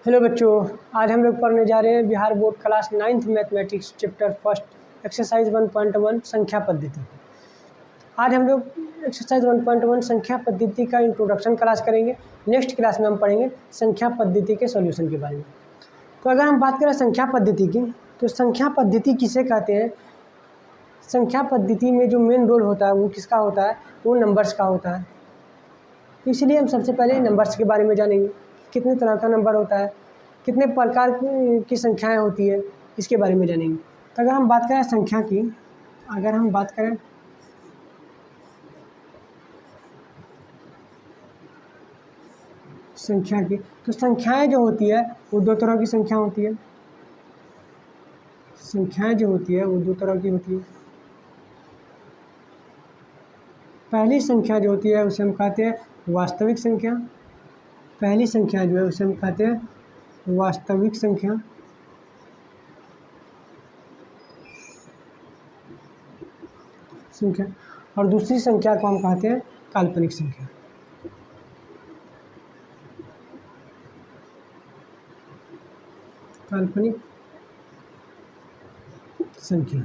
Hello बच्चों, आज हम लोग पढ़ने जा रहे हैं Bihar board class 9th mathematics chapter first exercise 1.1 संख्या पद्धति। आज हम लोग एक्सरसाइज 1.1 संख्या पद्धति का इंट्रोडक्शन क्लास करेंगे। नेक्स्ट क्लास में हम पढ़ेंगे संख्या पद्धति के सॉल्यूशन के बारे में। तो अगर हम बात करें संख्या पद्धति की, तो संख्या पद्धति किसे कहते हैं? संख्या पद्धति में जो मेन रोल होता है वो किसका होता है? वो नंबर्स का होता है। इसलिए हम सबसे पहले नंबर्स के बारे में जानेंगे। कितने तरह का नंबर होता है, कितने प्रकार की संख्याएं होती है, इसके बारे में जानेंगे। तो अगर हम बात करें संख्या की, अगर हम बात करें संख्या की, तो संख्याएं जो होती है वो दो तरह की संख्या होती है। संख्याएं जो होती है वो दो तरह की होती है। पहली संख्या जो होती है उसे हम कहते हैं वास्तविक संख्या। पहली संख्या जो है उसे हम कहते हैं वास्तविक संख्या। और दूसरी संख्या को हम कहते हैं काल्पनिक संख्या। काल्पनिक संख्या।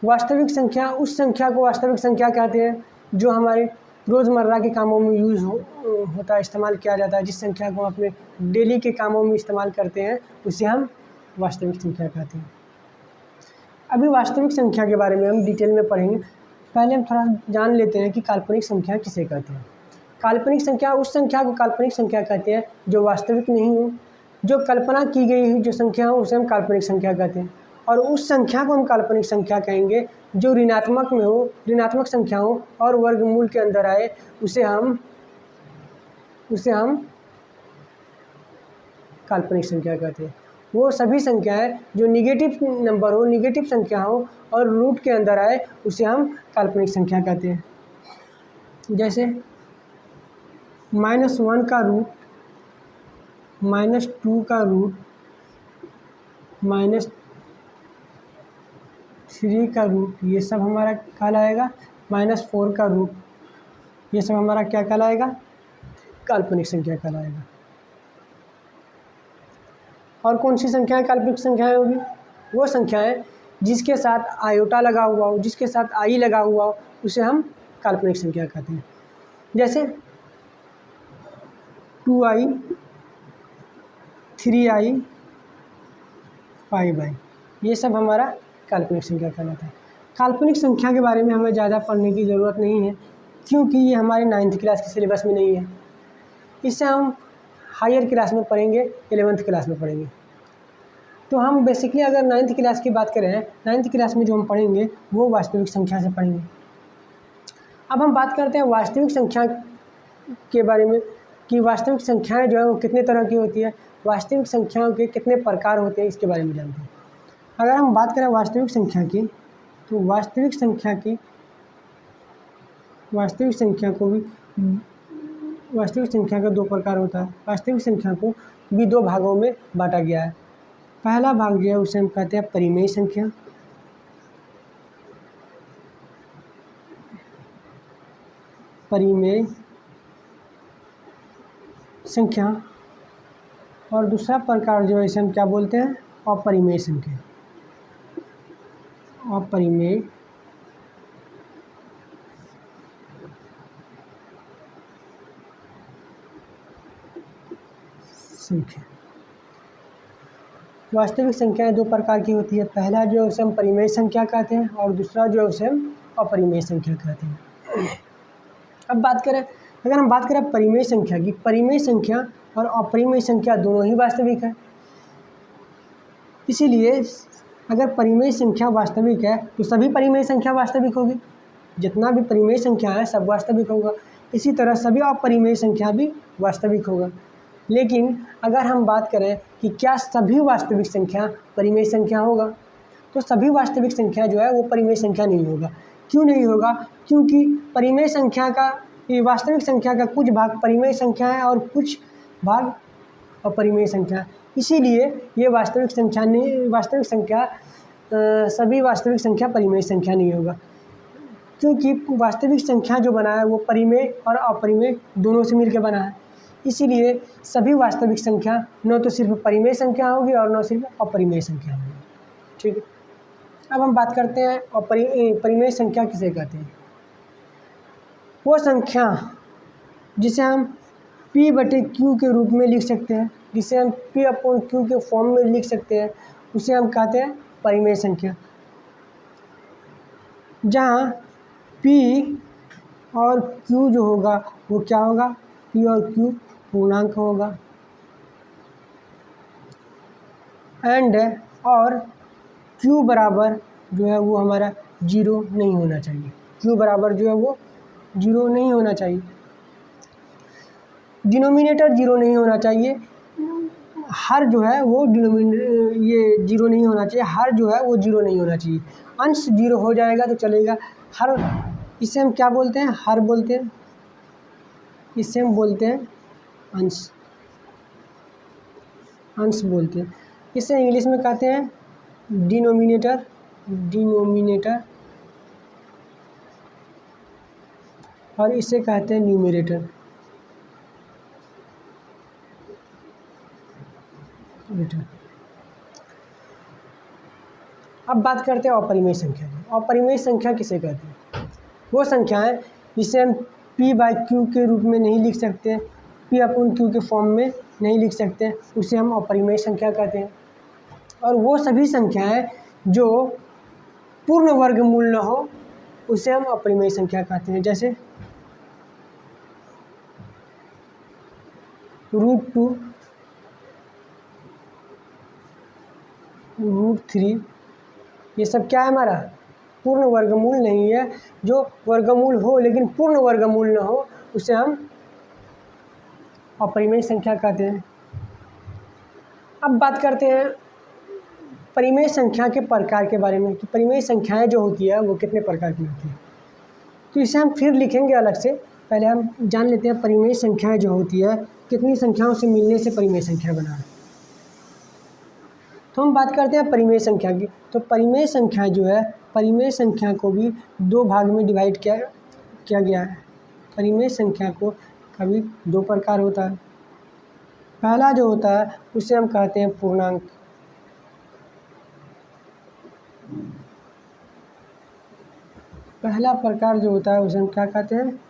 वास्तविक संख्या उस संख्या को वास्तविक संख्या कहते हैं जो हमारे रोज़मर्रा के कामों में यूज़ होता है, इस्तेमाल किया जाता है। जिस संख्या को हम अपने डेली के कामों में इस्तेमाल करते हैं उसे हम वास्तविक संख्या कहते हैं। अभी वास्तविक संख्या के बारे में हम डिटेल में पढ़ेंगे। पहले हम थोड़ा जान लेते हैं कि काल्पनिक संख्या किसे कहते हैं। काल्पनिक संख्या उस संख्या को काल्पनिक संख्या कहते हैं जो वास्तविक नहीं हो, जो कल्पना की गई हुई जो संख्या हो उसे हम काल्पनिक संख्या कहते हैं। और उस संख्या को हम काल्पनिक संख्या कहेंगे जो ऋणात्मक में हो, ऋणात्मक संख्या हो और वर्गमूल के अंदर आए, उसे हम काल्पनिक संख्या कहते हैं। वो सभी संख्याएं जो निगेटिव नंबर हो, निगेटिव संख्या हो और रूट के अंदर आए, उसे हम काल्पनिक संख्या कहते हैं। जैसे -1 का रूट, -2 का रूट, -3 का रूट, ये सब हमारा कहलाएगा। -4 का रूट, ये सब हमारा क्या कहलाएगा? काल्पनिक संख्या कहलाएगा। और कौन सी संख्याएं काल्पनिक संख्याएं होगी? वो संख्याएं जिसके साथ आयोटा लगा हुआ हो, जिसके साथ आई लगा हुआ हो, उसे हम काल्पनिक संख्या कहते हैं। जैसे 2i, 3i, 5i, ये सब हमारा काल्पनिक संख्या कहलाता है। काल्पनिक संख्या के बारे में हमें ज़्यादा पढ़ने की ज़रूरत नहीं है, क्योंकि ये हमारे 9th क्लास के सिलेबस में नहीं है। इससे हम हायर क्लास में पढ़ेंगे, 11th क्लास में पढ़ेंगे। तो हम बेसिकली अगर 9th क्लास की बात करें, 9th क्लास में जो हम पढ़ेंगे वो वास्तविक संख्या से पढ़ेंगे। अब हम बात करते हैं वास्तविक संख्या के बारे में कि वास्तविक संख्याएं जो है वो कितने तरह की होती है, वास्तविक संख्याओं के कितने प्रकार होते हैं, इसके बारे में जानते हैं। अगर हम बात करें वास्तविक संख्या की, तो वास्तविक संख्या का दो प्रकार होता है। वास्तविक संख्या को भी दो भागों में बांटा गया है। पहला भाग जो है उसे हम कहते हैं परिमेय संख्या। परिमेय संख्या। और दूसरा प्रकार जो है इसे हम क्या बोलते हैं? अपरिमेय संख्या। अपरिमेय संख्या। वास्तविक संख्याएं दो प्रकार की होती है। पहला जो है उसे हम परिमेय संख्या कहते हैं और दूसरा जो है उसे हम अपरिमेय संख्या कहते हैं। अब अगर हम बात करें परिमेय संख्या की, परिमेय संख्या और अपरिमेय संख्या दोनों ही वास्तविक है। इसीलिए अगर परिमेय संख्या वास्तविक है तो सभी परिमेय संख्या वास्तविक होगी। जितना भी परिमेय संख्या है सब वास्तविक होगा। इसी तरह सभी अपरिमेय संख्या भी वास्तविक होगा। लेकिन अगर हम बात करें कि क्या सभी वास्तविक संख्या परिमेय संख्या होगा, तो सभी वास्तविक संख्या जो है वो परिमेय संख्या नहीं होगा। क्यों नहीं होगा? क्योंकि परिमेय संख्या का, वास्तविक संख्या का कुछ भाग परिमेय संख्या है और कुछ भाग अपरिमेय संख्या। इसीलिए ये सभी वास्तविक संख्या परिमेय संख्या नहीं होगा। क्योंकि वास्तविक संख्या जो बना है वो परिमेय और अपरिमेय दोनों से मिलकर बना है। इसीलिए सभी वास्तविक संख्या न तो सिर्फ परिमेय संख्या होगी और न सिर्फ अपरिमेय संख्या होगी। ठीक है, अब हम बात करते हैं परिमेय संख्या किसे कहते हैं। वो संख्या जिसे हम P/Q के रूप में लिख सकते हैं, जिसे हम P/Q के फॉर्म में लिख सकते हैं, उसे हम कहते हैं परिमेय संख्या। जहाँ P और Q जो होगा वो क्या होगा, P और Q पूर्णांक होगा, एंड और Q बराबर जो है वो हमारा 0 नहीं होना चाहिए। Q बराबर जो है वो 0 नहीं होना चाहिए, डिनोमिनेटर 0 नहीं होना चाहिए, हर जो है वो ये 0 नहीं होना चाहिए, हर जो है वो 0 नहीं होना चाहिए। अंश 0 हो जाएगा तो चलेगा, हर इसे हम क्या बोलते हैं, हर बोलते हैं, इसे हम बोलते हैं अंश, अंश बोलते हैं। इसे इंग्लिश में कहते हैं डिनोमिनेटर, डिनोमिनेटर, और इसे कहते हैं न्यूमरेटर। अब बात करते हैं अपरिमेय संख्या की। अपरिमेय संख्या किसे कहते हैं, वो संख्या है जिसे हम P/Q के रूप में नहीं लिख सकते, P/Q के फॉर्म में नहीं लिख सकते, उसे हम अपरिमेय संख्या कहते हैं। और वो सभी संख्याएं जो पूर्ण वर्गमूल न हो उसे हम अपरिमेय संख्या कहते हैं। जैसे √2, √3, ये सब क्या है, हमारा पूर्ण वर्गमूल नहीं है। जो वर्गमूल हो लेकिन पूर्ण वर्गमूल न हो उसे हम अपरिमेय संख्या कहते हैं। अब बात करते हैं परिमेय संख्या के प्रकार के बारे में कि परिमेय संख्याएं जो होती है वो कितने प्रकार की होती है। तो इसे हम फिर लिखेंगे अलग से, पहले हम जान लेते हैं परिमेय संख्याएं जो होती है कितनी संख्याओं से मिलने से परिमेय संख्या बना है। तो हम बात करते हैं परिमेय संख्या की। तो परिमेय संख्या जो है, परिमेय संख्या को भी 2 भाग में डिवाइड किया गया है। परिमेय संख्या को कभी 2 प्रकार होता है। पहला जो होता है उसे हम कहते हैं पूर्णांक, पहला प्रकार जो होता है उसे हम क्या कहते हैं,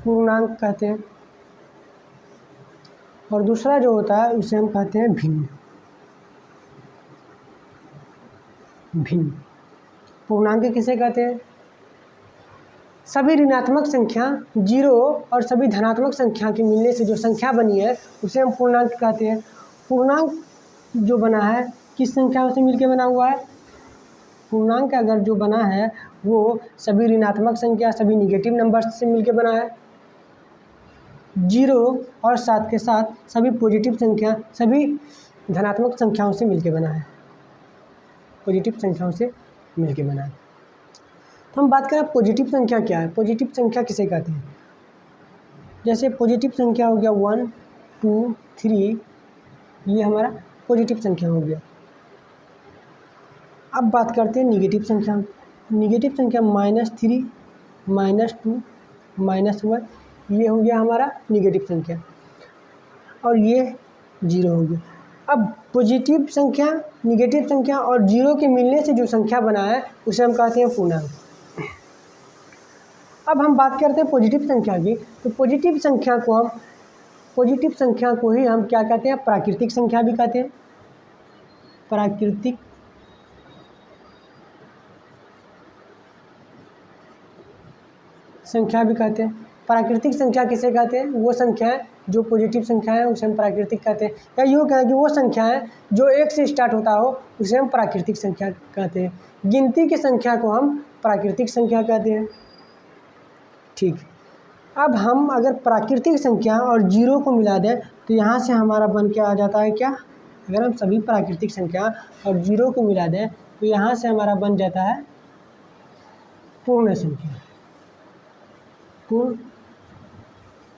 पूर्णांक कहते हैं। और दूसरा जो होता है उसे हम कहते हैं भिन्न, भिन्न। पूर्णांक किसे कहते हैं, सभी ऋणात्मक संख्या 0 और सभी धनात्मक संख्या के मिलने से जो संख्या बनी है उसे हम पूर्णांक कहते हैं। पूर्णांक जो बना है किस संख्याओं से मिलकर बना हुआ है, पूर्णांक अगर जो बना है वो सभी ऋणात्मक संख्या, सभी निगेटिव नंबर्स से मिलकर बना है। 0 और साथ के साथ सभी पॉजिटिव संख्या, सभी धनात्मक संख्याओं से मिलकर बना है, पॉजिटिव संख्याओं से मिलकर बना है। तो हम बात करें पॉजिटिव संख्या क्या है, पॉजिटिव संख्या किसे कहते हैं। जैसे पॉजिटिव संख्या हो गया 1, 2, 3, ये हमारा पॉजिटिव संख्या हो गया। अब बात करते हैं निगेटिव संख्या। निगेटिव संख्या -3, -2, -1, ये हो गया हमारा निगेटिव संख्या, और ये 0 हो गया। अब पॉजिटिव संख्या, निगेटिव संख्या और 0 के मिलने से जो संख्या बना है उसे हम कहते हैं पूर्णांक। अब हम बात करते हैं पॉजिटिव संख्या की। तो पॉजिटिव संख्या को ही हम क्या कहते हैं, प्राकृतिक संख्या भी कहते हैं, प्राकृतिक संख्या भी कहते हैं। प्राकृतिक संख्या किसे कहते हैं, वो संख्याएं जो पॉजिटिव संख्या है उसे हम प्राकृतिक कहते हैं। या यूँ कहें कि वो संख्याएं जो 1 से स्टार्ट होता हो उसे हम प्राकृतिक संख्या कहते हैं। गिनती की संख्या को हम प्राकृतिक संख्या कहते हैं। ठीक, अब हम अगर प्राकृतिक संख्या और 0 को मिला दें तो यहाँ से हमारा बन के आ जाता है क्या, अगर हम सभी प्राकृतिक संख्या और 0 को मिला दें तो यहाँ से हमारा बन जाता है पूर्ण संख्या। पूर्ण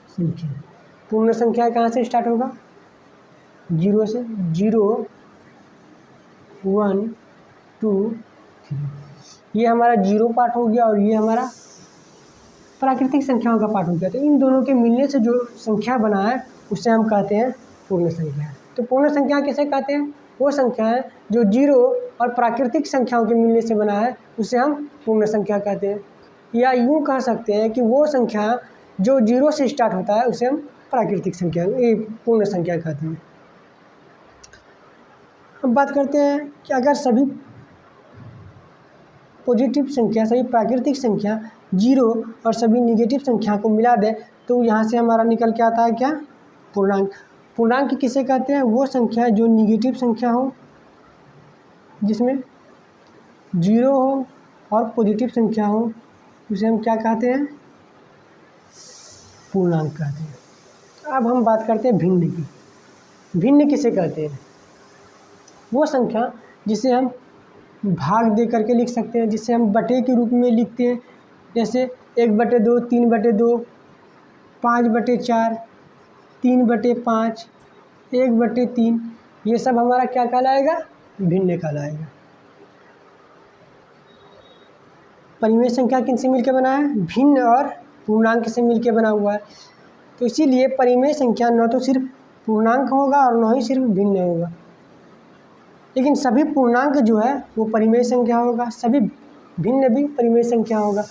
संख्या, पूर्ण संख्या कहाँ से स्टार्ट होगा, 0 से। 0, 1, 2, 3, ये हमारा 0 पार्ट हो गया और ये हमारा प्राकृतिक संख्याओं का पार्ट हो गया। तो इन दोनों के मिलने से जो संख्या बना है उसे हम कहते हैं पूर्ण संख्या। तो पूर्ण संख्या किसे कहते हैं? वो संख्या है जो जीरो और प्राकृतिक संख्याओं के मिलने से बना है, उसे हम पूर्ण संख्या कहते हैं। या यूँ कह सकते हैं कि वो संख्या जो जीरो से स्टार्ट होता है उसे हम प्राकृतिक संख्या पूर्ण संख्या कहते हैं। अब बात करते हैं कि अगर सभी पॉजिटिव संख्या, सभी प्राकृतिक संख्या जीरो और सभी निगेटिव संख्या को मिला दें तो यहाँ से हमारा निकल के आता है क्या? पूर्णांक। पूर्णांक किसे कहते हैं? वो संख्या जो निगेटिव संख्या हो, जिसमें जीरो हो और पॉजिटिव संख्या हो, उसे हम क्या कहते हैं? पूर्णांक कहते हैं। अब हम बात करते हैं भिन्न की। भिन्न किसे कहते हैं? वो संख्या जिसे हम भाग दे करके लिख सकते हैं, जिसे हम बटे के रूप में लिखते हैं, जैसे 1/2, 3/2, 5/4, 3/5, 1/3, ये सब हमारा क्या कहलाएगा? भिन्न कहलाएगा। परिमेय संख्या किनसे मिलकर बना है? भिन्न और पूर्णांक से मिलकर बना हुआ है। तो इसीलिए परिमेय संख्या न तो सिर्फ पूर्णांक होगा और न ही सिर्फ भिन्न होगा, लेकिन सभी पूर्णांक जो है वो परिमेय संख्या होगा, सभी भिन्न भी परिमेय संख्या होगा।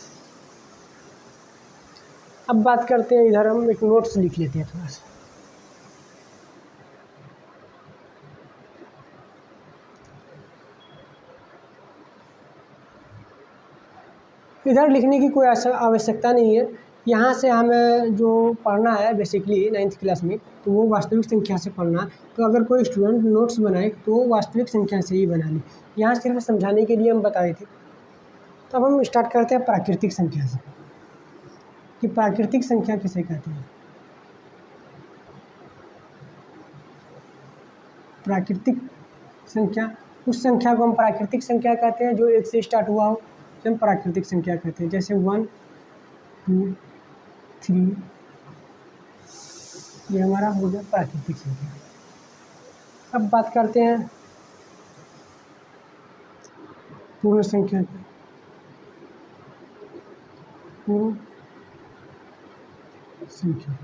अब बात करते हैं, इधर हम एक नोट्स लिख लेते हैं थोड़ा सा। इधर लिखने की कोई आवश्यकता नहीं है। यहाँ से हमें जो पढ़ना है बेसिकली 9th क्लास में, तो वो वास्तविक संख्या से पढ़ना है। तो अगर कोई स्टूडेंट नोट्स बनाए तो वो वास्तविक संख्या से ही बना ले। यहाँ सिर्फ समझाने के लिए हम बताए थे। तो अब हम स्टार्ट करते हैं प्राकृतिक संख्या से, कि प्राकृतिक संख्या किसे कहते हैं। प्राकृतिक संख्या उस संख्या को हम प्राकृतिक संख्या कहते हैं जो 1 से स्टार्ट हुआ हो, तो हम प्राकृतिक संख्या कहते हैं। जैसे 1, 2, 3, ये हमारा हो गया प्राकृतिक संख्या। अब बात करते हैं पूर्ण संख्या की।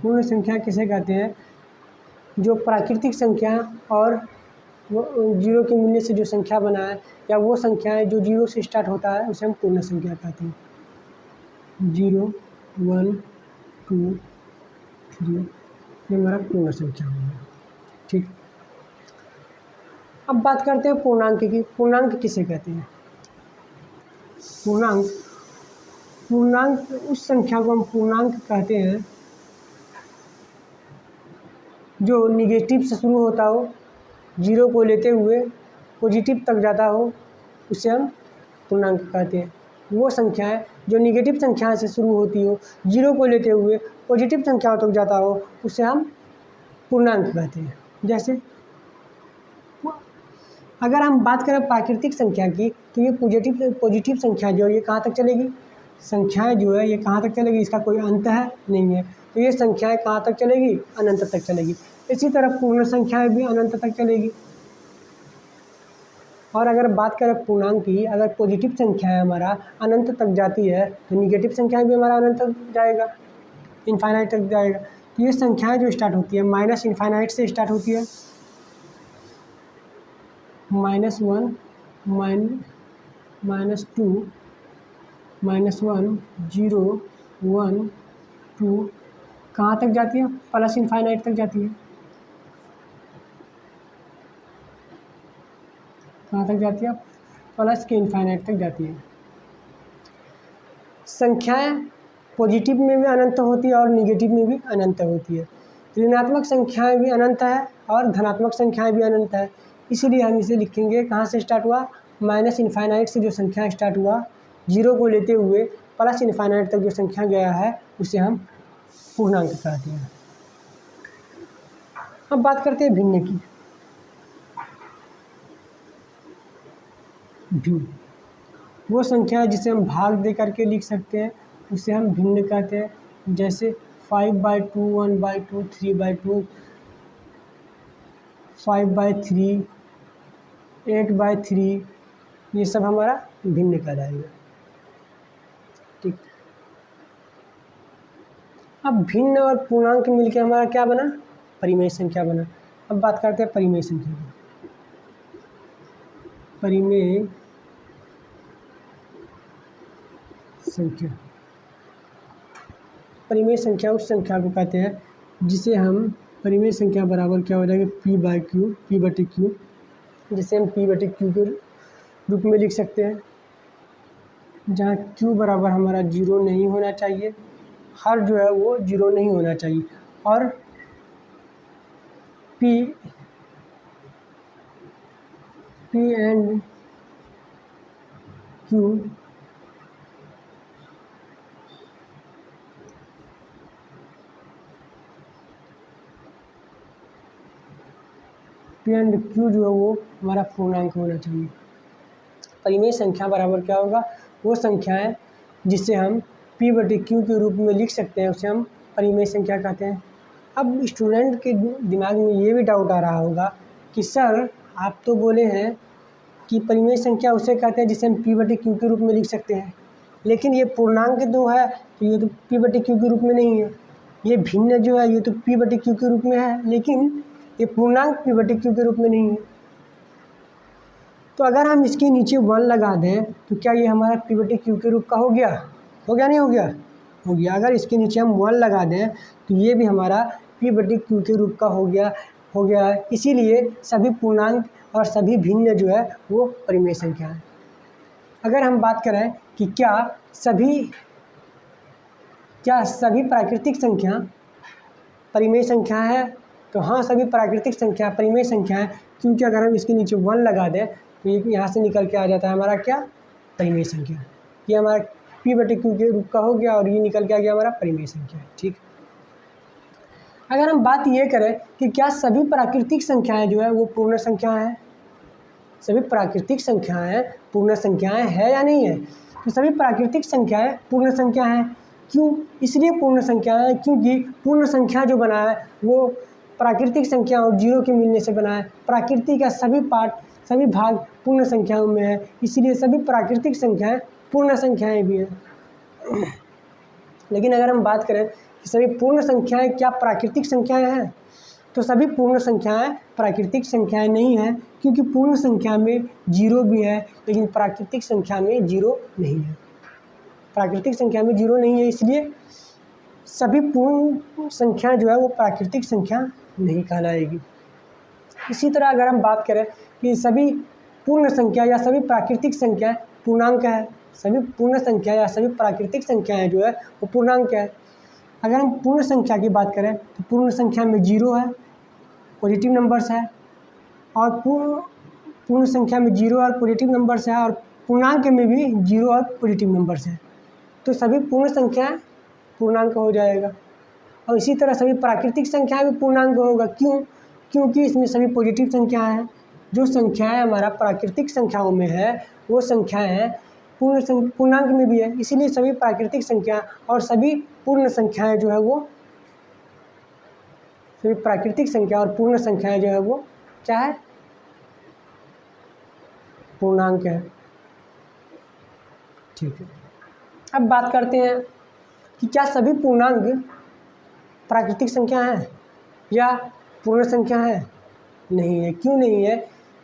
पूर्ण संख्या किसे कहते हैं? जो प्राकृतिक संख्या और वो जीरो के मिलने से जो संख्या बना है, या वो संख्या है जो जीरो से स्टार्ट होता है, उसे हम पूर्ण संख्या कहते हैं। 0, 1, 2, 3, ये हमारा पूर्ण संख्या होगा। ठीक। अब बात करते हैं पूर्णांक की। पूर्णांक किसे कहते हैं? पूर्णांक उस संख्या को हम पूर्णांक कहते हैं जो निगेटिव से शुरू होता हो, जीरो को लेते हुए पॉजिटिव तक जाता हो, उसे हम पूर्णांक कहते हैं। वो संख्या है जो निगेटिव संख्या से शुरू होती हो, जीरो को लेते हुए पॉजिटिव संख्याओं तक जाता हो, उसे हम पूर्णांक कहते हैं। जैसे अगर हम बात करें प्राकृतिक संख्या की, तो ये पॉजिटिव संख्या जो है ये कहाँ तक चलेगी? संख्याएं जो है ये कहाँ तक चलेगी? इसका कोई अंत है नहीं है। तो ये संख्याएं कहाँ तक चलेगी? अनंत तक चलेगी। इसी तरह पूर्ण संख्याएं भी अनंत तक चलेगी। और अगर बात करें पूर्णांक की, अगर पॉजिटिव संख्या है हमारा अनंत तक जाती है, तो निगेटिव संख्या भी हमारा अनंत तक जाएगा, इनफाइनाइट तक जाएगा। तो ये संख्याएं जो स्टार्ट होती है माइनस इनफाइनाइट से स्टार्ट होती है। -1, -2, -1, 0, 1, 2 कहाँ तक जाती है? प्लस इनफाइनाइट तक जाती है। कहाँ तक जाती है? प्लस के इनफाइनाइट तक जाती है। संख्याएं पॉजिटिव में भी अनंत होती है और निगेटिव में भी अनंत होती है। ऋणात्मक संख्याएं भी अनंत है और धनात्मक संख्याएं भी अनंत है। इसीलिए हम इसे लिखेंगे, कहाँ से स्टार्ट हुआ? माइनस इनफाइनाइट से जो संख्या स्टार्ट हुआ, जीरो को लेते हुए प्लस इनफाइनाइट तक जो संख्या गया है, उसे हम पूर्णांक कहते हैं। अब बात करते हैं भिन्न की। भिन्न वो संख्या है जिसे हम भाग दे करके लिख सकते हैं, उसे हम भिन्न कहते हैं। जैसे 5/2, 1/2, 3/2, 5/3, 8/3, ये सब हमारा भिन्न कहलाएगा। ठीक। अब भिन्न और पूर्णांक मिलके हमारा क्या बना? परिमेय संख्या बना। अब बात करते हैं परिमेय संख्या की। परिमेय संख्या, परिमेय संख्या उस संख्या को कहते हैं जिसे हम परिमेय संख्या बराबर क्या हो जाएगा, पी बटे क्यू, जिसे हम पी बटे क्यू के रूप में लिख सकते हैं, जहाँ क्यू बराबर हमारा 0 नहीं होना चाहिए, हर जो है वो 0 नहीं होना चाहिए, और पी एंड क्यू जो है वो हमारा पूर्णांक होना चाहिए। परिमेय संख्या बराबर क्या होगा, वो संख्या है जिसे हम p बटे क्यू के रूप में लिख सकते हैं, उसे हम परिमेय संख्या कहते हैं। अब स्टूडेंट के दिमाग में ये भी डाउट आ रहा होगा कि सर आप तो बोले हैं कि परिमेय संख्या उसे कहते हैं जिसे हम p बटे क्यू के रूप में लिख सकते हैं, लेकिन ये पूर्णांक तो है, तो ये तो p बटे क्यू के रूप में नहीं है। ये भिन्न जो है ये तो p बटे क्यू के रूप में है, लेकिन ये पूर्णांक p बटे क्यू के रूप में नहीं है। तो अगर हम इसके नीचे 1 लगा दें तो क्या ये हमारा p बटे क्यू के रूप का हो गया नहीं हो गया? हो गया। अगर इसके नीचे हम 1 लगा दें तो ये भी हमारा p बटे क्यू के रूप का हो गया। इसीलिए सभी पूर्णांक और सभी भिन्न जो है वो परिमेय संख्या है। अगर हम बात करें कि क्या सभी प्राकृतिक संख्या परिमेय संख्या है, तो हाँ, सभी प्राकृतिक संख्या परिमेय संख्या है, क्योंकि अगर हम इसके नीचे 1 लगा दें तो ये यहाँ से निकल के आ जाता है हमारा क्या, परिमेय संख्या। ये हमारा p बटे क्यू के रूप का हो गया और ये निकल के आ गया हमारा परिमेय संख्या। ठीक, अगर हम बात ये करें कि क्या सभी प्राकृतिक संख्याएं जो है वो पूर्ण संख्या है, सभी प्राकृतिक संख्याएं पूर्ण संख्याएं है या नहीं है, तो सभी प्राकृतिक संख्याएं पूर्ण संख्या हैं। क्यों? इसलिए पूर्ण संख्या है क्योंकि पूर्ण संख्या जो बना है वो प्राकृतिक संख्या और 0 के मिलने से बना है। प्रकृति का सभी भाग पूर्ण संख्याओं में है, इसलिए सभी प्राकृतिक संख्याएं पूर्ण संख्याएं भी हैं। लेकिन अगर हम बात करें कि सभी पूर्ण संख्याएं क्या प्राकृतिक संख्याएं हैं, तो सभी पूर्ण संख्याएं प्राकृतिक संख्याएं नहीं हैं, क्योंकि पूर्ण संख्या में 0 भी है लेकिन प्राकृतिक संख्या में 0 नहीं है। प्राकृतिक संख्या में 0 नहीं है, इसलिए सभी पूर्ण संख्या जो है वो प्राकृतिक संख्या नहीं कहलाएगी। इसी तरह अगर हम बात करें कि सभी पूर्ण संख्या या सभी प्राकृतिक संख्याएं पूर्णांक है, सभी पूर्ण संख्या या सभी प्राकृतिक संख्याएं जो है वो पूर्णांक है। अगर हम पूर्ण संख्या की बात करें तो पूर्ण संख्या में 0 है, पॉजिटिव नंबर्स है, और पूर्ण संख्या में 0 और पॉजिटिव नंबर्स है, और पूर्णांक में भी 0 और पॉजिटिव नंबर्स है, तो सभी पूर्ण संख्याएं पूर्णांक हो जाएगा। और इसी तरह सभी प्राकृतिक संख्याएं भी पूर्णांक होगा। क्यों? क्योंकि इसमें सभी पॉजिटिव संख्याएं हैं। जो संख्याएं हमारा प्राकृतिक संख्याओं में है वो संख्याएं पूर्णांक में भी है, इसीलिए सभी प्राकृतिक संख्या और सभी पूर्ण संख्याएं जो है वो सभी प्राकृतिक संख्या और पूर्ण संख्याएं जो है वो क्या है, पूर्णांक है। ठीक है, अब बात करते हैं कि क्या सभी पूर्णांक प्राकृतिक संख्या है या पूर्ण संख्या है? नहीं है। क्यों नहीं है?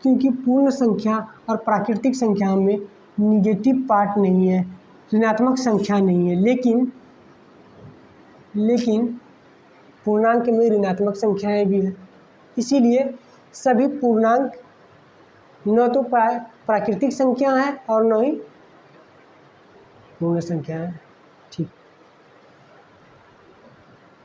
क्योंकि पूर्ण संख्या और प्राकृतिक संख्या में निगेटिव पार्ट नहीं है, ऋणात्मक संख्या नहीं है, लेकिन पूर्णांक में ऋणात्मक संख्याएं भी हैं। इसीलिए सभी पूर्णांक न तो प्राकृतिक संख्या है और न ही पूर्ण संख्या है। ठीक,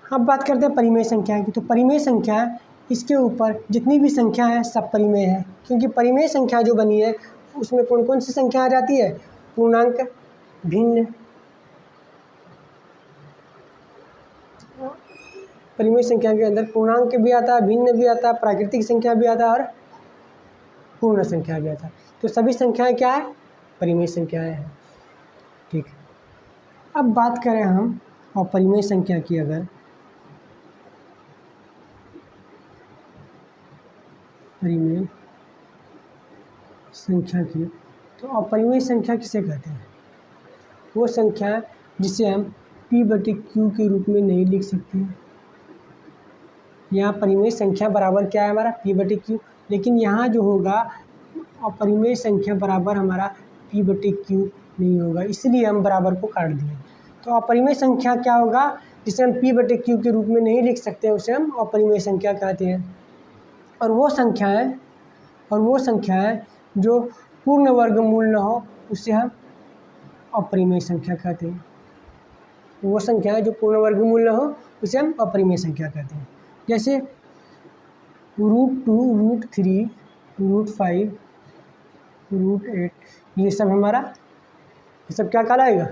अब बात करते हैं परिमेय संख्या की। तो परिमेय संख्या इसके ऊपर जितनी भी संख्या है सब परिमेय है, क्योंकि परिमेय संख्या जो बनी है उसमें कौन कौन सी संख्या आ जाती है, पूर्णांक, भिन्न, परिमेय संख्या के अंदर पूर्णांक भी आता है, भिन्न भी आता है, प्राकृतिक संख्या भी आता है और पूर्ण संख्या भी आता है। तो सभी संख्याएं क्या है, परिमेय संख्याएं हैं। ठीक, अब बात करें हम अपरिमेय संख्या की, अगर परिमेय संख्या की, तो अपरिमेय संख्या किसे कहते हैं? वो संख्या जिसे हम p बटे q के रूप में नहीं लिख सकते हैं, यहाँ परिमेय संख्या बराबर क्या है हमारा p/q, लेकिन यहाँ जो होगा अपरिमेय संख्या बराबर हमारा p/q नहीं होगा, इसलिए हम बराबर को काट दिए। तो अपरिमेय संख्या क्या होगा जिसे हम p/q के रूप में नहीं लिख सकते, उसे हम अपरिमेय संख्या कहते हैं। और वो संख्या है जो पूर्ण वर्गमूल न हो, उसे हम अपरिमेय संख्या कहते हैं। वो संख्या है जो पूर्ण वर्गमूल न हो, उसे हम अपरिमेय संख्या कहते हैं। जैसे √2, √3, √5, √8, ये सब हमारा, ये सब क्या कहलाएगा,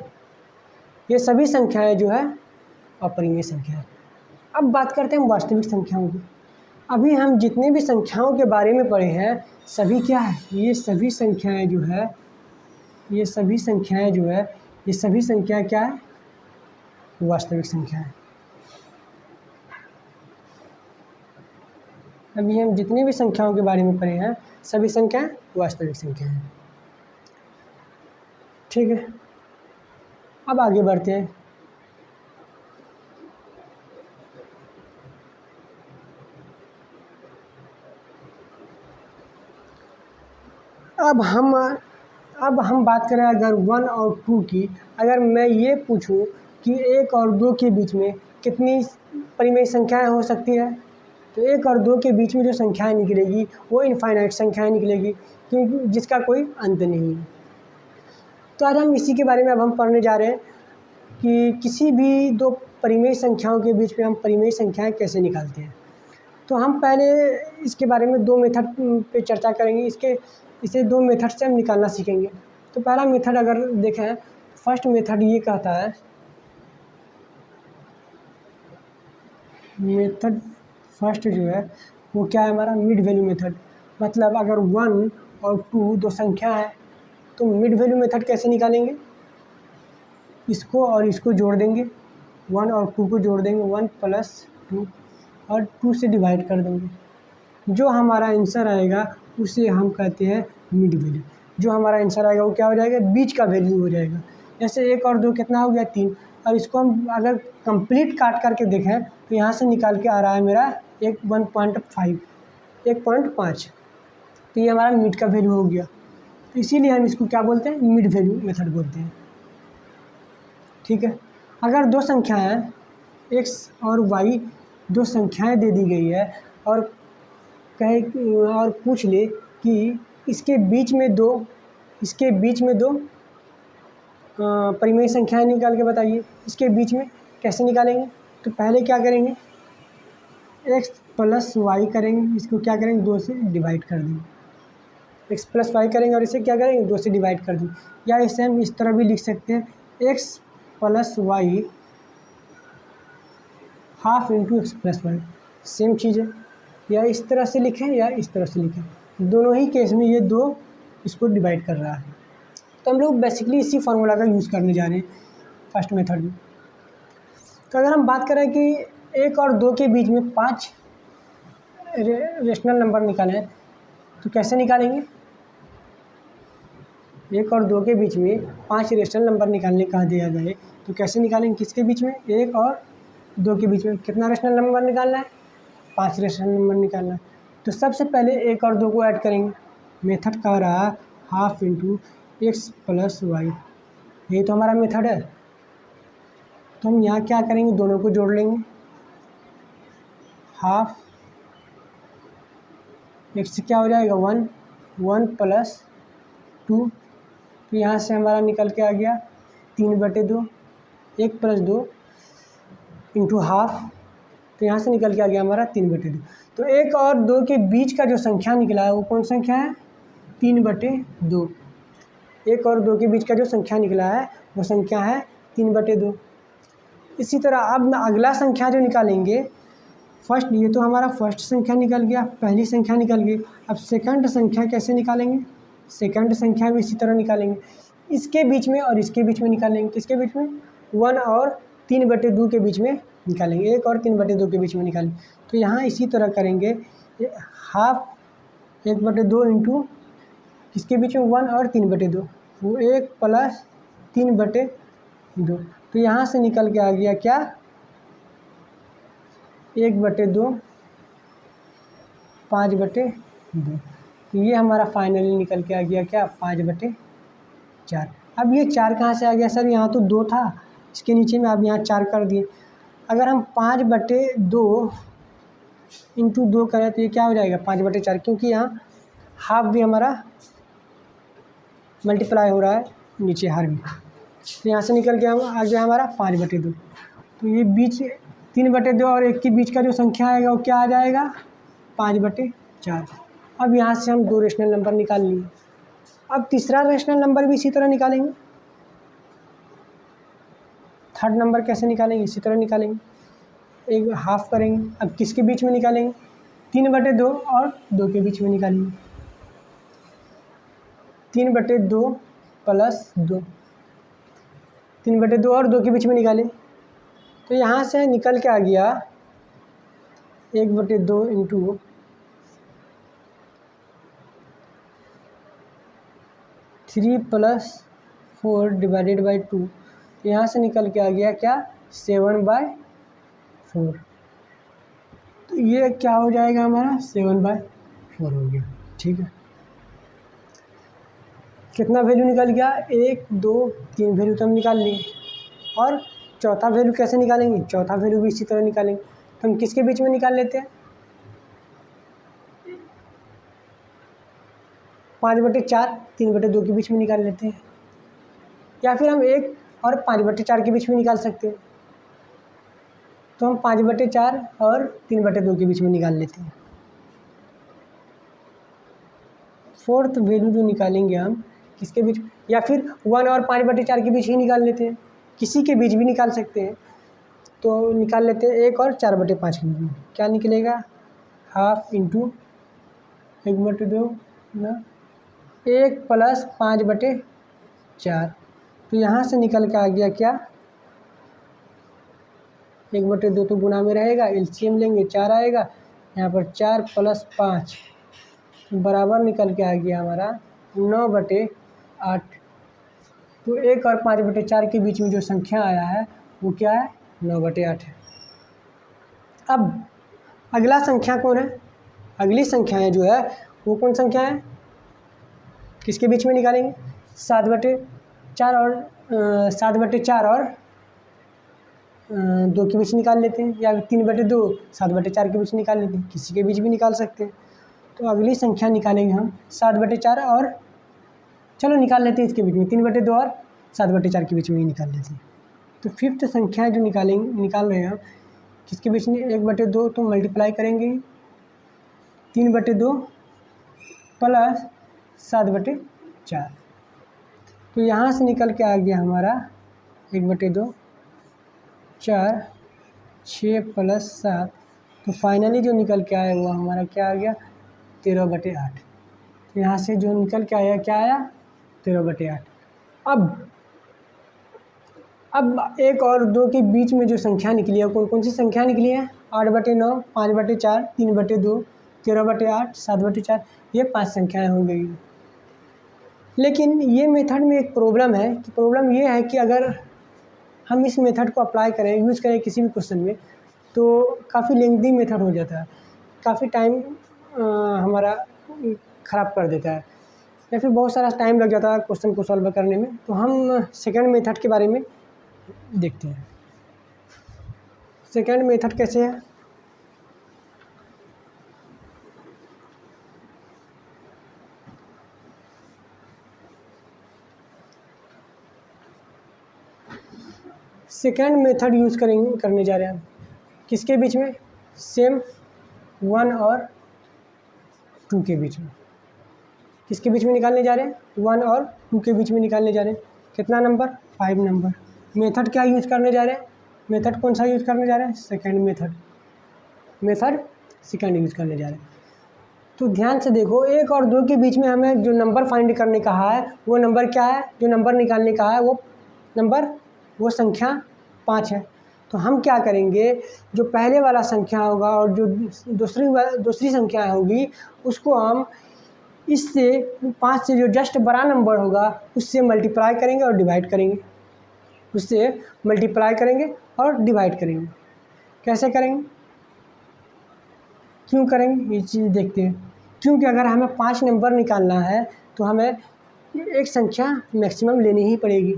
ये सभी संख्याएं जो है अपरिमेय संख्या है। अब बात करते हैं वास्तविक संख्याओं की। अभी हम जितने भी संख्याओं के बारे में पढ़े हैं सभी क्या है, ये सभी संख्याएं जो है, ये सभी संख्याएं क्या है, वास्तविक संख्या है। अभी हम जितने भी संख्याओं के बारे में पढ़े हैं सभी संख्याएं वास्तविक संख्या हैं। ठीक है, अब आगे बढ़ते हैं। अब हम बात करें अगर 1 और 2 की। अगर मैं ये पूछूं कि 1 और 2 के बीच में कितनी परिमेय संख्याएं हो सकती है, तो 1 और 2 के बीच में जो संख्याएं निकलेगी वो इनफाइनाइट संख्याएं निकलेगी, क्योंकि जिसका कोई अंत नहीं है। तो आज हम इसी के बारे में अब हम पढ़ने जा रहे हैं कि किसी भी दो परिमेय संख्याओं के बीच में हम परिमेय संख्याएं कैसे निकालते हैं। तो हम पहले इसके बारे में दो मेथड पे चर्चा करेंगे। इसे दो मेथड से हम निकालना सीखेंगे। तो पहला मेथड अगर देखें, फर्स्ट मेथड ये कहता है, मेथड फर्स्ट जो है वो क्या है हमारा, मिड वैल्यू मेथड। मतलब अगर 1 और 2 दो संख्या है तो मिड वैल्यू मेथड कैसे निकालेंगे, इसको और इसको जोड़ देंगे, 1 और 2 को जोड़ देंगे, 1 + 2 और 2 से डिवाइड कर देंगे। जो हमारा आंसर आएगा उसे हम कहते हैं मिड वैल्यू। जो हमारा आंसर आएगा वो क्या हो जाएगा, बीच का वैल्यू हो जाएगा। जैसे 1 और 2 कितना हो गया, 3। और इसको हम अगर कंप्लीट काट करके देखें तो यहाँ से निकाल के आ रहा है मेरा 1.5। तो ये हमारा मिड का वैल्यू हो गया। तो इसीलिए हम इसको क्या बोलते हैं, मिड वैल्यू मेथड बोलते हैं। ठीक है, अगर दो संख्याएं x और y दो संख्याएं दे दी गई है और पूछ ले कि इसके बीच में दो परिमेय संख्याएं निकाल के बताइए, इसके बीच में कैसे निकालेंगे। तो पहले क्या करेंगे, x + y करेंगे, इसको क्या करेंगे, 2 से डिवाइड कर देंगे। x + y करेंगे और इसे क्या करेंगे, 2 से डिवाइड कर देंगे। या इसे हम इस तरह भी लिख सकते हैं, x + y ½ × x + y, same चीज़ है। या इस तरह से लिखें या इस तरह से लिखें, दोनों ही केस में ये दो इसको डिवाइड कर रहा है। तो हम लोग बेसिकली इसी फार्मूला का यूज़ करने जा रहे हैं फर्स्ट मेथड में। तो अगर हम बात करें कि 1 और 2 के बीच में 5 रेशनल नंबर निकालें तो कैसे निकालेंगे। 1 और 2 के बीच में 5 रेशनल नंबर निकालने कहा दिया जाए तो कैसे निकालेंगे, किसके बीच में, 1 और 2 के बीच में कितना रेशनल नंबर निकालना है, 5 रेशनल नंबर निकालना है। तो सबसे पहले 1 और 2 को ऐड करेंगे। मेथड कह रहा है ½ × x + y, यही तो हमारा मेथड है। तो हम यहाँ क्या करेंगे, दोनों को जोड़ लेंगे, ½ x क्या हो जाएगा, 1 + 2। तो यहाँ से हमारा निकल के आ गया 3/2, 1 + 2 × ½ तो यहाँ से निकल के आ गया हमारा 3/2। तो 1 और 2 के बीच का जो संख्या निकला है वो कौन संख्या है, 3/2। 1 और 2 के बीच का जो संख्या निकला है वो संख्या है 3/2। इसी तरह अब अगला संख्या जो निकालेंगे, फर्स्ट, ये तो हमारा फर्स्ट संख्या निकल गया, पहली संख्या निकल गई। अब सेकंड संख्या कैसे निकालेंगे, सेकंड संख्या भी इसी तरह निकालेंगे, इसके बीच में और इसके बीच में निकालेंगे। किसके बीच में, 1 और 3/2 के बीच में निकालेंगे, 1 और 3/2 के बीच में निकालेंगे। तो यहाँ इसी तरह करेंगे, ½ 1/2 इंटू किसके बीच में, 1 और 3/2, वो 1 + 3/2। तो यहाँ से निकल के आ गया क्या, 1/2 5/2। तो ये हमारा फाइनली निकल के आ गया क्या, 5/4। अब ये 4 कहाँ से आ गया सर, यहाँ तो 2 था, इसके नीचे में आप यहाँ 4 कर दिए। अगर हम 5/2 इंटू 2 करें तो ये क्या हो जाएगा, 5/4, क्योंकि यहाँ हाफ भी हमारा मल्टीप्लाई हो रहा है, नीचे हर भी, तो यहाँ से निकल के आ गया हमारा 5/2। तो ये बीच 3/2 और 1 के बीच का जो संख्या आएगा वो क्या आ जाएगा, 5/4। अब यहाँ से हम 2 रेशनल नंबर निकाल लिए। अब तीसरा रेशनल नंबर भी इसी तरह निकालेंगे। थर्ड नंबर कैसे निकालेंगे, इसी तरह निकालेंगे, एक हाफ करेंगे। अब किसके बीच में निकालेंगे, 3/2 और 2 के बीच में निकालेंगे। 3/2 प्लस 2, 3/2 और 2 के बीच में निकालें तो यहाँ से निकल के आ गया 1/2 इंटू 3 + 4 डिवाइडेड बाई 2। यहाँ से निकल के आ गया क्या, 7/4। तो ये क्या हो जाएगा हमारा, 7/4 हो गया। ठीक है, कितना वैल्यू निकल गया, 1 2 3 वैल्यू तो हम निकाल लिए। और चौथा वैल्यू कैसे निकालेंगे, चौथा वैल्यू भी इसी तरह निकालेंगे। तो हम किसके बीच में निकाल लेते हैं, 5/4 3/2 के बीच में निकाल लेते हैं, या फिर हम 1 और 5/4 के बीच में निकाल सकते हैं। तो हम 5/4 और 3/2 के बीच में निकाल लेते हैं। फोर्थ वैल्यू जो निकालेंगे हम किसके बीच, या फिर 1 और 5/4 के बीच ही निकाल लेते हैं, किसी के बीच भी निकाल सकते हैं। तो निकाल लेते हैं 1 और 4/5 के बीच में, क्या निकलेगा, हाफ इंटू 1/2 ना 1 + 5/4। तो यहाँ से निकल के आ गया क्या, 1/2 तो गुना में रहेगा, एलसीएम लेंगे 4 आएगा, यहाँ पर 4 + 5 बराबर निकल के आ गया हमारा 9/8। तो 1 और 5/4 के बीच में जो संख्या आया है वो क्या है, 9/8 है। अब अगला संख्या कौन है, अगली संख्याएं जो है वो कौन संख्या है, किसके बीच में निकालेंगे, 7/4 और 2 के बीच निकाल लेते हैं, या 3/2 7/4 के बीच निकाल लेते हैं, किसी के बीच भी निकाल सकते हैं। तो अगली संख्या निकालेंगे हम 7/4 और चलो निकाल लेते हैं इसके बीच में, 3/2 और 7/4 के बीच में ही निकाल लेते हैं। तो फिफ्थ संख्या जो निकाल रहे हैं हम किसके बीच में, 1/2 तो मल्टीप्लाई करेंगे 3/2 प्लस 7/4। तो यहाँ से निकल के आ गया हमारा 1/2 4 6 + 7। तो फाइनली जो निकल के आया वो हमारा क्या आ गया, 13/8। तो यहाँ से जो निकल के आया क्या आया, 13/8। अब 1 और 2 के बीच में जो संख्या निकली है कौन कौन सी संख्या निकली है, 8/9 5/4 3/2 13/8 7/4, ये 5 संख्याएं हो गई। लेकिन ये मेथड में एक प्रॉब्लम है, कि प्रॉब्लम ये है कि अगर हम इस मेथड को अप्लाई करें, यूज़ करें किसी भी क्वेश्चन में, तो काफ़ी लेंथी मेथड हो जाता है, काफ़ी टाइम हमारा ख़राब कर देता है, या फिर बहुत सारा टाइम लग जाता है क्वेश्चन को सॉल्व करने में। तो हम सेकंड मेथड के बारे में देखते हैं। सेकंड मेथड कैसे है, सेकंड मेथड यूज़ करने जा रहे हैं हम किसके बीच में, सेम 1 और 2 के बीच में। किसके बीच में निकालने जा रहे हैं, 1 और 2 के बीच में निकालने जा रहे हैं। कितना नंबर, 5 नंबर। मेथड क्या यूज़ करने जा रहे हैं, मेथड कौन सा यूज़ करने जा रहे हैं, सेकंड मेथड सेकंड यूज़ करने जा रहे हैं। तो ध्यान से देखो, 1 और 2 के बीच में हमें जो नंबर फाइंड करने कहा है वो नंबर क्या है, जो नंबर निकालने कहा है वो संख्या 5 है। तो हम क्या करेंगे, जो पहले वाला संख्या होगा और जो दूसरी संख्या होगी उसको हम इससे 5 से जो जस्ट बड़ा नंबर होगा उससे मल्टीप्लाई करेंगे और डिवाइड करेंगे, उससे मल्टीप्लाई करेंगे और डिवाइड करेंगे। कैसे करेंगे, क्यों करेंगे ये चीज़ देखते हैं। क्योंकि अगर हमें 5 नंबर निकालना है तो हमें एक संख्या मैक्सिमम लेनी ही पड़ेगी।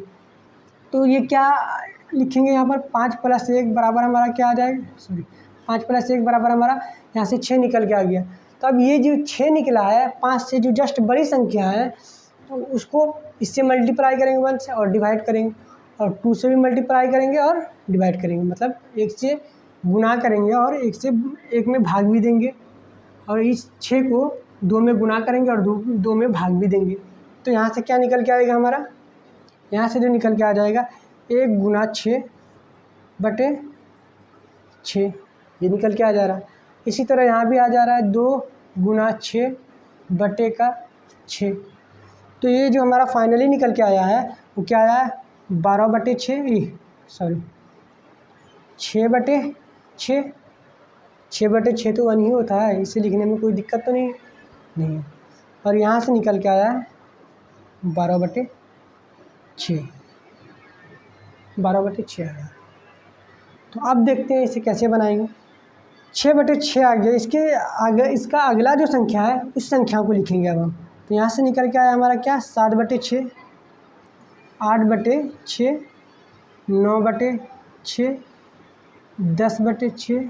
तो ये क्या लिखेंगे यहाँ पर, 5 + 1 बराबर हमारा क्या आ जाएगा, 5 + 1 बराबर हमारा यहाँ से 6 निकल के आ गया। तो अब ये जो 6 निकला है 5 से जो जस्ट बड़ी संख्या है तो उसको इससे मल्टीप्लाई करेंगे 1 से और डिवाइड करेंगे, और 2 से भी मल्टीप्लाई करेंगे और डिवाइड करेंगे, मतलब 1 से गुना करेंगे और 1 से 1 में भाग भी देंगे, और इस 6 को 2 में गुना करेंगे और 2 में भाग भी देंगे। तो यहाँ से क्या निकल के आएगा हमारा, यहाँ से जो निकल के आ जाएगा 1 × 6/6, ये निकल के आ जा रहा है। इसी तरह यहाँ भी आ जा रहा है 2 × 6/6। तो ये जो हमारा फाइनली निकल के आया है वो क्या आया है, 12/6, सॉरी 6/6। 6/6 तो 1 ही होता है, इसे लिखने में कोई दिक्कत तो नहीं है। और यहाँ से निकल के आया है 12/6, 12/6 आया। तो अब देखते हैं इसे कैसे बनाएंगे। 6/6 आ गया, इसके आगे इसका अगला जो संख्या है उस संख्या को लिखेंगे अब हम। तो यहाँ से निकल के आया हमारा क्या, 7/6, 8/6, 9/6, 10/6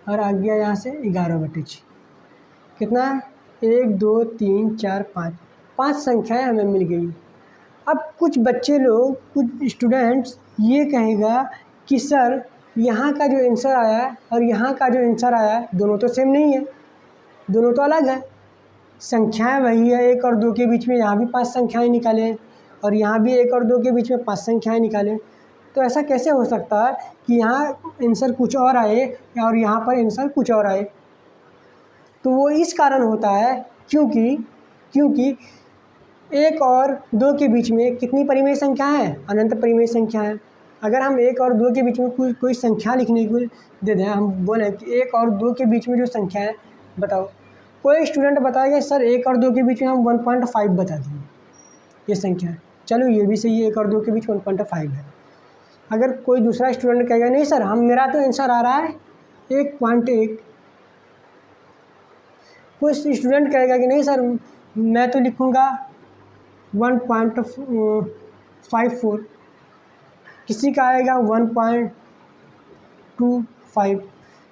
और आ गया यहाँ से 11/6। कितना, 1 2 3 4 5, 5 संख्याएँ हमें मिल गई। अब कुछ बच्चे लोग, कुछ स्टूडेंट्स ये कहेगा कि सर यहाँ का जो आंसर आया है और यहाँ का जो आंसर आया है दोनों तो सेम नहीं है, दोनों तो अलग है। संख्याएं वही है, 1 और 2 के बीच में यहाँ भी 5 संख्याएं निकालें और यहाँ भी 1 और 2 के बीच में 5 संख्याएं निकालें। तो ऐसा कैसे हो सकता है कि यहाँ आंसर कुछ और आए और यहाँ पर आंसर कुछ और आए। तो वो इस कारण होता है क्योंकि 1 और 2 के बीच में कितनी परिमेय संख्या है, अनंत परिमेय संख्या है। अगर हम 1 और 2 के बीच में कोई संख्या लिखने को दे दें, हम बोलें कि 1 और 2 के बीच में जो संख्या है बताओ, कोई स्टूडेंट बताएगा सर 1 और 2 के बीच में हम 1.5 बता देंगे ये संख्या है। चलो ये भी सही है, 1 और 2 के बीच 1.5 है। अगर कोई दूसरा स्टूडेंट कहेगा नहीं सर मेरा तो आंसर आ रहा है 1.1, कोई स्टूडेंट कहेगा कि नहीं सर मैं तो लिखूँगा 1.54, किसी का आएगा 1.25।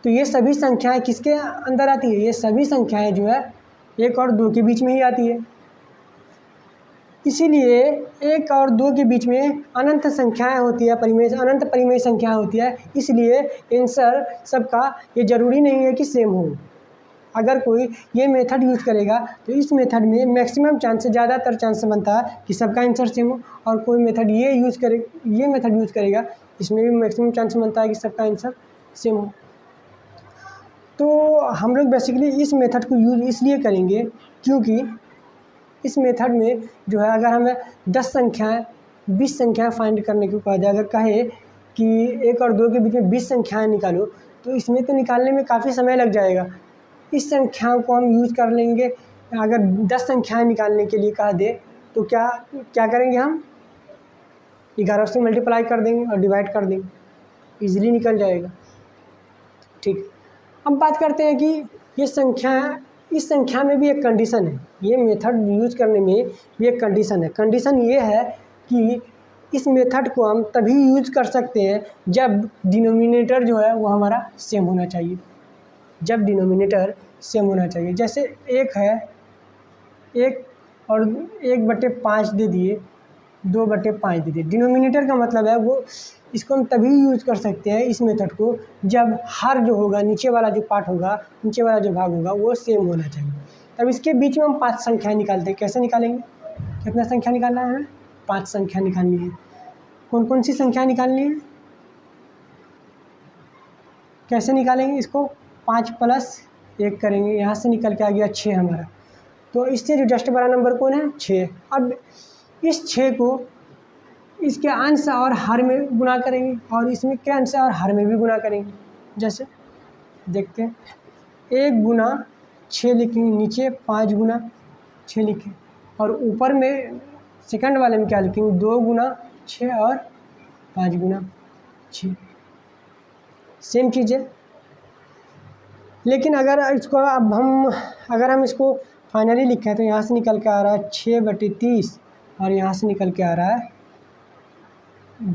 तो ये सभी संख्याएं किसके अंदर आती है, ये सभी संख्याएं जो है 1 और 2 के बीच में ही आती है। इसीलिए 1 और 2 के बीच में अनंत संख्याएं होती है, अनंत परिमेय संख्याएं होती है। इसलिए आंसर सबका ये ज़रूरी नहीं है कि सेम हो। अगर कोई ये मेथड यूज़ करेगा तो इस मेथड में मैक्सिमम चांस, ज़्यादातर चांस बनता है कि सबका आंसर सेम हो, और कोई मेथड ये मेथड यूज़ करेगा इसमें भी मैक्सिमम चांस बनता है कि सबका आंसर सेम हो। तो हम लोग बेसिकली इस मेथड को यूज़ इसलिए करेंगे क्योंकि इस मेथड में जो है अगर हमें 10 संख्याएँ 20 संख्याएँ फाइंड करने को कहा जाए, अगर कहे कि 1 और 2 के बीच में 20 संख्याएँ निकालो, तो इसमें तो निकालने में काफ़ी समय लग जाएगा। इस संख्याओं को हम यूज़ कर लेंगे। अगर 10 संख्याएँ निकालने के लिए कहा दे तो क्या करेंगे, हम 11 से मल्टीप्लाई कर देंगे और डिवाइड कर देंगे, ईजिली निकल जाएगा। ठीक, अब बात करते हैं कि इस संख्या में भी एक कंडीशन है, ये मेथड यूज़ करने में भी एक कंडीशन है। कंडीशन ये है कि इस मेथड को हम तभी यूज़ कर सकते हैं जब डिनोमिनेटर जो है वो हमारा सेम होना चाहिए, जब डिनोमिनेटर सेम होना चाहिए। जैसे 1 है, 1 और 1/5 दे दिए, 2/5 दे दिए। डिनोमिनेटर का मतलब है वो, इसको हम तभी यूज़ कर सकते हैं इस मेथड को जब हर जो होगा, नीचे वाला जो पार्ट होगा, नीचे वाला जो भाग होगा वो सेम होना चाहिए। तब इसके बीच में हम 5 संख्याएँ निकालते हैं। कैसे निकालेंगे, कितना संख्या निकालना है हमें, 5 संख्या निकालनी है। कौन कौन सी संख्या निकालनी है, कैसे निकालेंगे इसको, 5 + 1 करेंगे, यहाँ से निकल के आ गया 6 हमारा। तो इससे जो जस्ट बड़ा नंबर कौन है, 6। अब इस 6 को इसके अंश और हर में गुना करेंगे और इसमें के अंश और हर में भी गुना करेंगे। जैसे देखते हैं, 1 × 6 लिखेंगे, नीचे 5 × 6 लिखें, और ऊपर में सेकंड वाले में क्या लिखेंगे, 2 × 6 और 5 × 6। सेम चीज़ है। लेकिन अगर इसको अगर हम इसको फाइनली लिखें तो यहाँ से निकल के आ रहा है 6/30 और यहाँ से निकल के आ रहा है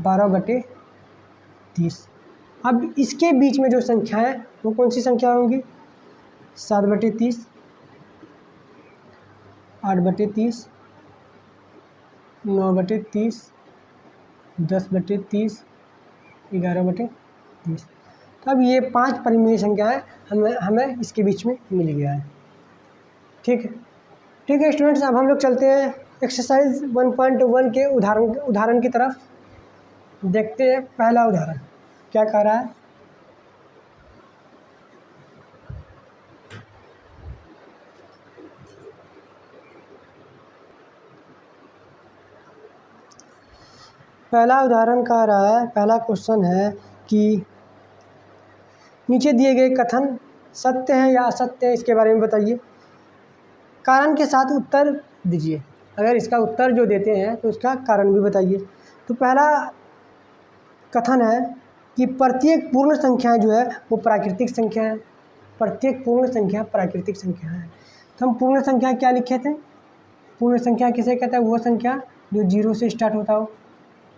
12/30। अब इसके बीच में जो संख्या है वो कौन सी संख्या होंगी? 7/30, 8/30, 9/30, 10/30, 11/30। तो अब ये 5 परिमेय संख्याएं हमें इसके बीच में मिल गया है। ठीक है स्टूडेंट्स, अब हम लोग चलते हैं एक्सरसाइज 1.1 के उदाहरण की तरफ। देखते हैं पहला उदाहरण क्या कह रहा है। पहला उदाहरण कह रहा है, पहला क्वेश्चन है कि नीचे दिए गए कथन सत्य है या असत्य है, इसके बारे में बताइए। कारण के साथ उत्तर दीजिए। अगर इसका उत्तर जो देते हैं तो उसका कारण भी बताइए। तो पहला कथन है कि प्रत्येक पूर्ण संख्या जो है वो प्राकृतिक संख्या है। प्रत्येक पूर्ण संख्या प्राकृतिक संख्या है। तो हम पूर्ण संख्या क्या लिखे थे? पूर्ण संख्या किसे कहते हैं? वो संख्या जो 0 से स्टार्ट होता हो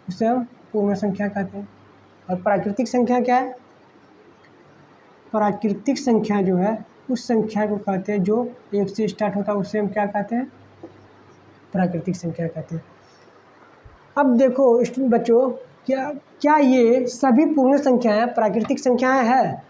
उसे हम पूर्ण संख्या कहते हैं। और प्राकृतिक संख्या क्या है? प्राकृतिक संख्या जो है उस संख्या को कहते हैं जो 1 से स्टार्ट होता है, उससे हम क्या कहते हैं? प्राकृतिक संख्या कहते हैं। अब देखो बच्चों, क्या ये सभी पूर्ण संख्याएं प्राकृतिक संख्याएं हैं?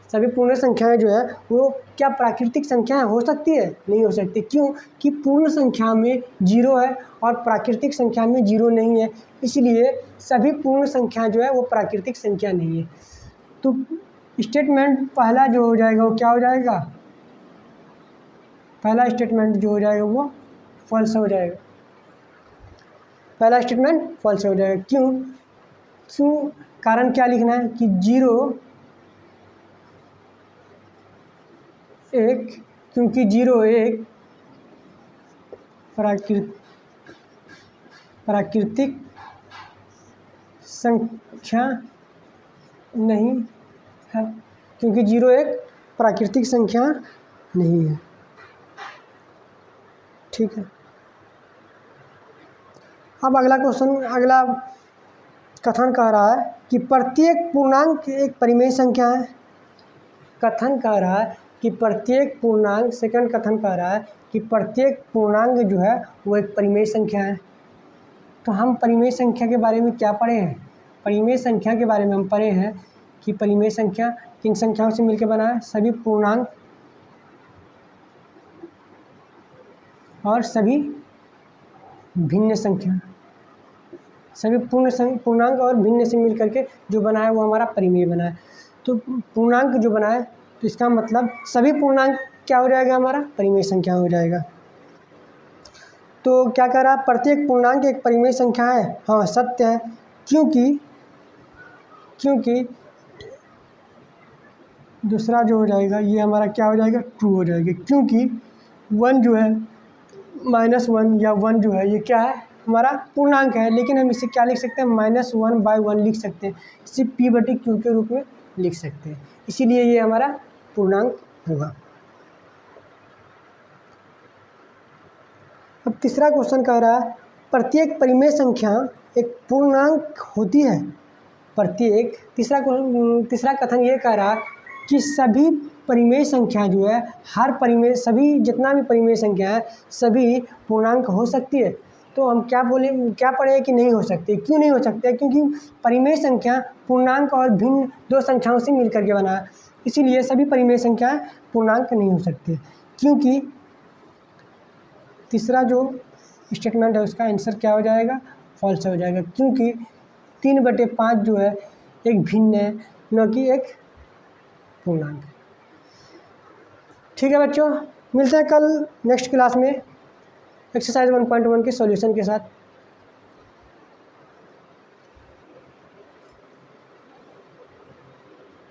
सभी पूर्ण संख्याएं जो है वो क्या प्राकृतिक संख्याएं हो सकती है? नहीं हो सकती। क्यों? कि पूर्ण संख्या में 0 है और प्राकृतिक संख्या में 0 नहीं है, इसलिए सभी पूर्ण संख्या जो है वो प्राकृतिक संख्या नहीं है। तो स्टेटमेंट पहला जो हो जाएगा वो क्या हो जाएगा? पहला स्टेटमेंट जो हो जाएगा वो फॉल्स हो जाएगा। पहला स्टेटमेंट फॉल्स हो जाएगा। क्यों? कारण क्या लिखना है कि 0 1, क्योंकि 0 1 प्राकृतिक संख्या नहीं है। क्योंकि 0 1 प्राकृतिक संख्या नहीं है। ठीक है। अब अगला कथन कह रहा है कि प्रत्येक पूर्णांक एक परिमेय संख्या है। कथन कह रहा है कि प्रत्येक पूर्णांक, सेकंड कथन कह रहा है कि प्रत्येक पूर्णांक जो है वो एक परिमेय संख्या है। तो हम परिमेय संख्या के बारे में क्या पढ़े हैं? परिमेय संख्या के बारे में हम पढ़े हैं कि परिमेय संख्या किन संख्याओं से मिलकर बना है? सभी पूर्णांक और सभी भिन्न संख्या। सभी पूर्णांक और भिन्न से मिल करके जो बना है वो हमारा परिमेय बना है। तो पूर्णांक जो बना है तो इसका मतलब सभी पूर्णांक क्या हो जाएगा? हमारा परिमेय संख्या हो जाएगा। तो क्या कह रहा है? प्रत्येक पूर्णांक एक परिमेय संख्या है। हाँ, सत्य है। क्योंकि दूसरा जो हो जाएगा ये हमारा क्या हो जाएगा? ट्रू हो जाएगा। क्योंकि 1 जो है -1 या 1 जो है ये क्या है? हमारा पूर्णांक है। लेकिन हम इसे क्या लिख सकते हैं? -1/1 लिख सकते हैं। इसे P/Q के रूप में लिख सकते हैं, इसीलिए ये हमारा पूर्णांक होगा। अब तीसरा क्वेश्चन कह रहा है प्रत्येक परिमेय संख्या एक पूर्णांक होती है। तीसरा कथन ये कह रहा है कि सभी परिमेय संख्या जो है सभी जितना भी परिमेय संख्या है सभी पूर्णांक हो सकती है। तो हम क्या पढ़े कि नहीं हो सकते? क्यों नहीं हो सकते? क्योंकि परिमेय संख्या पूर्णांक और भिन्न 2 संख्याओं से मिलकर के बना है, इसीलिए सभी परिमेय संख्याएं पूर्णांक नहीं हो सकते। क्योंकि तीसरा जो स्टेटमेंट है उसका आंसर क्या हो जाएगा? फॉल्स हो जाएगा। क्योंकि 3/5 जो है एक भिन्न है, न कि एक पूर्णांक। ठीक है बच्चों, मिलते हैं कल नेक्स्ट क्लास में एक्सरसाइज 1.1 के सॉल्यूशन के साथ।